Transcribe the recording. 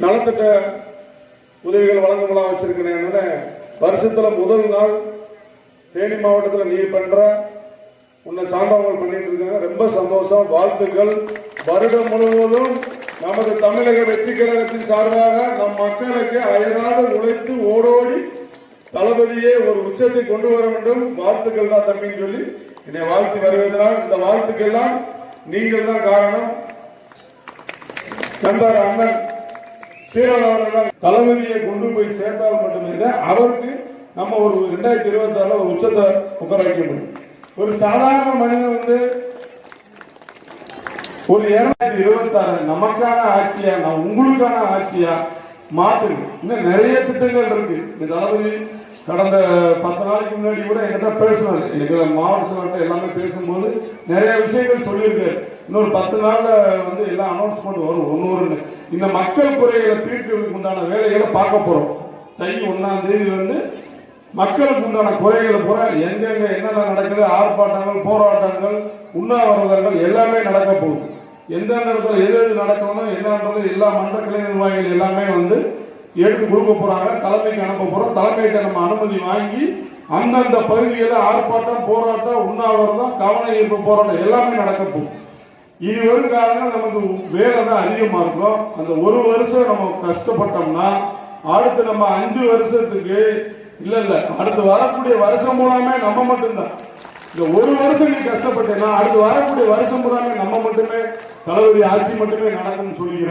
நலத்திட்ட உதவிகள் வழங்கலாம் வச்சிருக்கிறேன். வருஷத்துல முதல் நாள் தேனி மாவட்டத்தில் நீ பண்ற உன்னை சார்ந்தவங்க பண்ணிட்டு இருக்காங்க. ரொம்ப சந்தோஷம், வாழ்த்துக்கள். வருடம் முழுவதும் நமது தமிழக வெற்றி கழகத்தின் சார்பாக நம் மக்களுக்கு அயராத உழைத்து ஓடோடி தளபதியே ஒரு உச்சத்தை கொண்டு வர வேண்டும். வாழ்த்துக்கள் தான் தம்பின்னு சொல்லி என்னை வாழ்த்தி வருவதனால் இந்த வாழ்த்துக்கெல்லாம் நீங்கள் தான் காரணம். நண்பர் அண்ணன் சீரன் அவர்கள் தளபதியை கொண்டு போய் சேர்த்தால் மட்டுமே அவருக்கு நம்ம ஒரு 2026 ஒரு உச்சத்தை உட்கார வைக்க முடியும். ஒரு சாதாரண மனிதன் ஒரு 2026 நமக்கான ஆட்சியா, நான் உங்களுக்கான ஆட்சியா மாத்துங்க. இன்னும் நிறைய திட்டங்கள் இருக்கு. இந்த தளபதி கடந்த 10 நாளைக்கு முன்னாடி கூட என்கிட்ட பேசினாரு. எங்க மாவட்ட செயலர்கிட்ட எல்லாமே பேசும்போது நிறைய விஷயங்கள் சொல்லியிருக்காரு. இன்னொரு 10 நாள்ல எல்லா அனௌன்ஸ்மெண்ட் வரும். ஒன்னொரு இந்த மக்கள் குறைகளை தீர்க்கிறதுக்கு உண்டான வேலைகளை பார்க்க போறோம். தை 1ஆம் தேதி மக்களுக்கு உண்டான குறைகளை பூரா எங்கெங்க என்னென்ன நடக்குது, ஆர்ப்பாட்டங்கள், போராட்டங்கள், உண்ணாவிரதங்கள் எல்லாமே நடக்க போகுது. எந்த நேரத்தில் எது எது நடக்கணும் என்னன்றது எல்லா மன்ற கிளை நிர்வாகிகள் எல்லாமே எடுத்து கொடுக்க போறாங்க. தலைமைக்கு அனுப்ப போறோம். தலைமையிட்ட நம்ம அனுமதி வாங்கி அந்தந்த பகுதிகளில் ஆர்ப்பாட்டம், போராட்டம், உண்ணாவிரதம், கவன ஈர்ப்பு போராட்டம் எல்லாமே நடக்க போகும். இனி வரும் காரணம் நமக்கு வேலை தான் அதிகமா இருக்கும். அந்த ஒரு வருஷம் நம்ம கஷ்டப்பட்டோம்னா அடுத்து நம்ம 5 வருஷத்துக்கு இல்ல அடுத்து வரக்கூடிய வருஷம் மூலமே நம்ம மட்டும்தான். இந்த ஒரு வருஷம் நீ கஷ்டப்பட்டேன்னா அடுத்து வரக்கூடிய வருஷம் பூராமே நம்ம மட்டுமே தளபதி ஆட்சி மட்டுமே நடக்கும்னு சொல்லிக்கிறேன்.